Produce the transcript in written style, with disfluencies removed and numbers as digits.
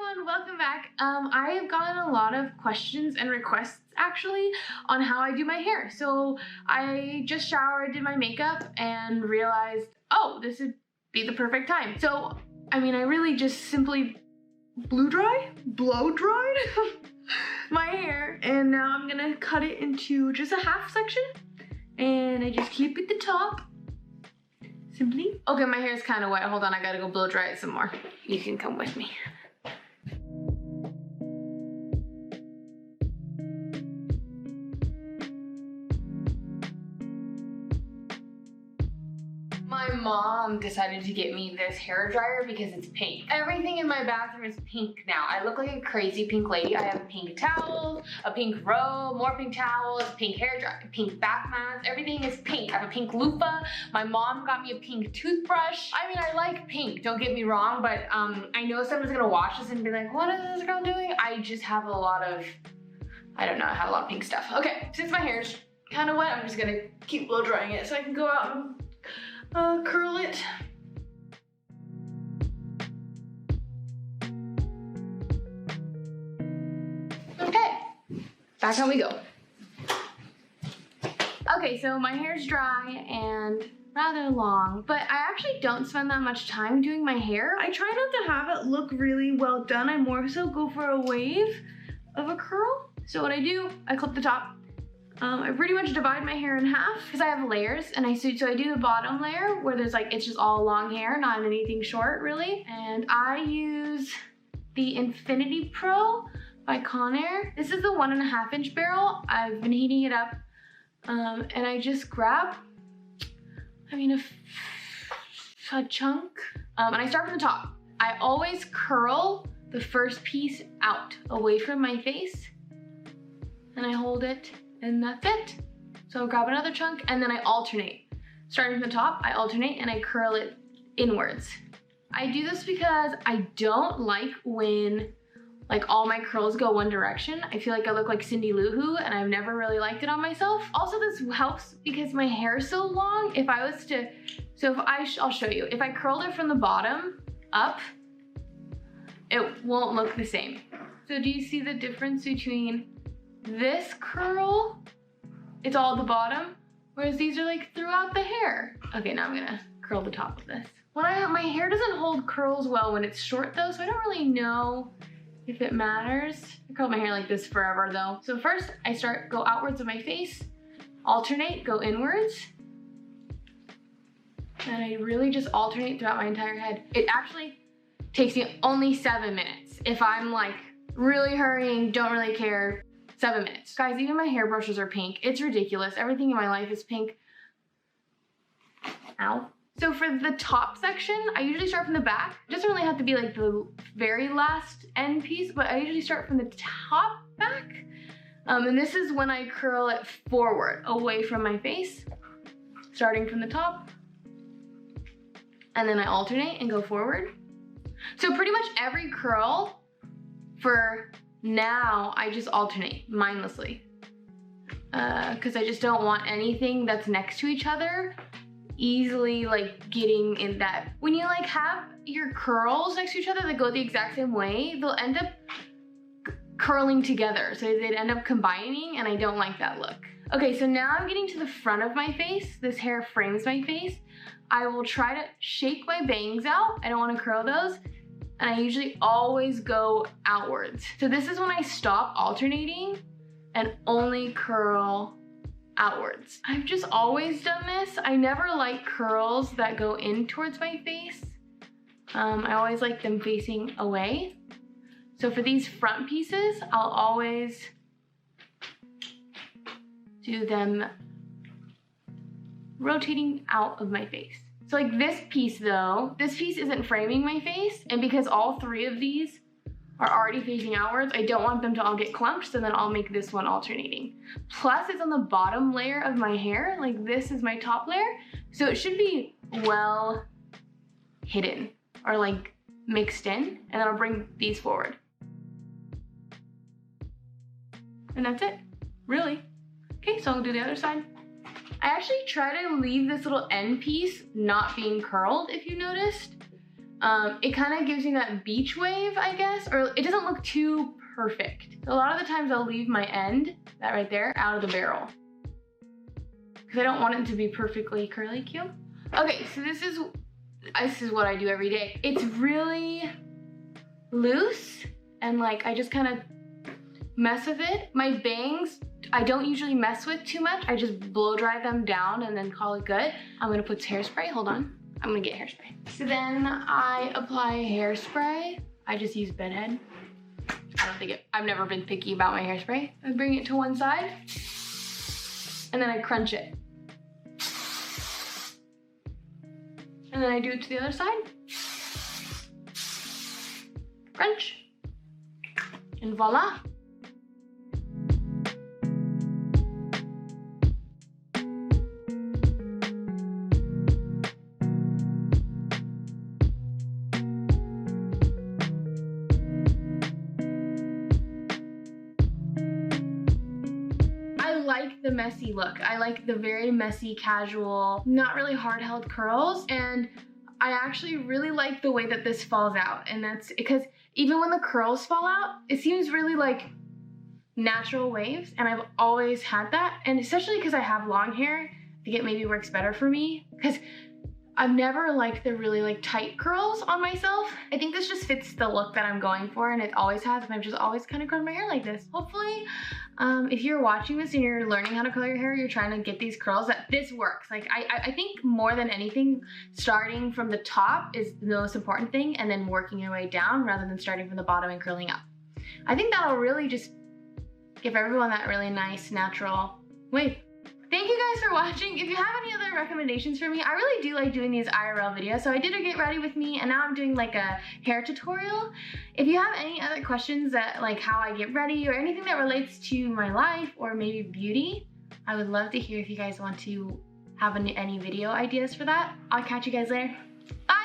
everyone, welcome back. I have gotten a lot of questions and requests actually on how I do my hair. So I just showered, did my makeup, and realized, oh, this would be the perfect time. So, I mean, I really just simply blow dried my hair, and now I'm gonna cut it into just a half section, and I just keep it the top. Simply. Okay, my hair is kind of wet. Hold on, I gotta go blow dry it some more. You can come with me. My mom decided to get me this hair dryer because it's pink. Everything in my bathroom is pink now. I look like a crazy pink lady. I have pink towels, a pink robe, more pink towels, pink hair dryer, pink bath mats. Everything is pink. I have a pink loofah. My mom got me a pink toothbrush. I mean, I like pink, don't get me wrong, but I know someone's gonna watch this and be like, what is this girl doing? I just have a lot of, I don't know, I have a lot of pink stuff. Okay, since my hair's kind of wet, I'm just gonna keep blow drying it so I can go out and curl it. Okay, back on we go. Okay, so my hair's dry and rather long, but I actually don't spend that much time doing my hair. I try not to have it look really well done. I more so go for a wave of a curl. So what I do, I clip the top. I pretty much divide my hair in half because I have layers, and so I do the bottom layer where there's like, it's just all long hair, not anything short really. And I use the Infinity Pro by Conair. This is the 1.5 inch barrel. I've been heating it up, and I just grab, a chunk, and I start from the top. I always curl the first piece out away from my face, and I hold it. And that's it. So I'll grab another chunk and then I alternate. Starting from the top, I alternate and I curl it inwards. I do this because I don't like when like all my curls go one direction. I feel like I look like Cindy Lou Who, and I've never really liked it on myself. Also, this helps because my hair is so long. If I was to, I'll show you. If I curled it from the bottom up, it won't look the same. So do you see the difference between this curl, it's all at the bottom, whereas these are like throughout the hair. Okay, now I'm gonna curl the top of this. My hair doesn't hold curls well when it's short though, so I don't really know if it matters. I curl my hair like this forever though. So first I go outwards of my face, alternate, go inwards, and I really just alternate throughout my entire head. It actually takes me only 7 minutes. If I'm like really hurrying, don't really care, 7 minutes. Guys, even my hairbrushes are pink. It's ridiculous. Everything in my life is pink. Ow. So for the top section, I usually start from the back. It doesn't really have to be like the very last end piece, but I usually start from the top back. And this is when I curl it forward, away from my face, starting from the top. And then I alternate and go forward. So pretty much every curl for now, I just alternate mindlessly because I just don't want anything that's next to each other easily like getting in that. When you like have your curls next to each other that go the exact same way, they'll end up curling together. So they'd end up combining, and I don't like that look. Okay, so now I'm getting to the front of my face. This hair frames my face. I will try to shake my bangs out. I don't want to curl those. And I usually always go outwards. So this is when I stop alternating and only curl outwards. I've just always done this. I never like curls that go in towards my face. I always like them facing away. So for these front pieces, I'll always do them rotating out of my face. So like this piece though, this piece isn't framing my face, and because all 3 of these are already facing outwards, I don't want them to all get clumped, so then I'll make this one alternating. Plus it's on the bottom layer of my hair, like this is my top layer, so it should be well hidden or like mixed in, and then I'll bring these forward. And that's it, really. Okay, so I'll do the other side. I actually try to leave this little end piece not being curled, if you noticed. it kind of gives me that beach wave, I guess, or it doesn't look too perfect. So a lot of the times I'll leave my end, that right there, out of the barrel, because I don't want it to be perfectly curly Q. Okay, so this is what I do every day. It's really loose, and like I just kind of mess with it. My bangs, I don't usually mess with too much. I just blow dry them down and then call it good. I'm gonna put hairspray, hold on. I'm gonna get hairspray. So then I apply hairspray. I just use bedhead. I've never been picky about my hairspray. I bring it to one side and then I crunch it. And then I do it to the other side. Crunch. And voila. I like the messy look. I like the very messy, casual, not really hard-held curls, and I actually really like the way that this falls out, and that's because even when the curls fall out, it seems really like natural waves, and I've always had that, and especially because I have long hair, I think it maybe works better for me, because I've never liked the really like tight curls on myself. I think this just fits the look that I'm going for, and it always has, and I've just always kind of grown my hair like this. Hopefully, if you're watching this and you're learning how to curl your hair, you're trying to get these curls, that this works. Like I think more than anything, starting from the top is the most important thing, and then working your way down rather than starting from the bottom and curling up. I think that'll really just give everyone that really nice natural wave. Thank you guys for watching. If you have any other recommendations for me, I really do like doing these IRL videos. So I did a get ready with me, and now I'm doing like a hair tutorial. If you have any other questions that like how I get ready or anything that relates to my life or maybe beauty, I would love to hear if you guys want to have any video ideas for that. I'll catch you guys later. Bye.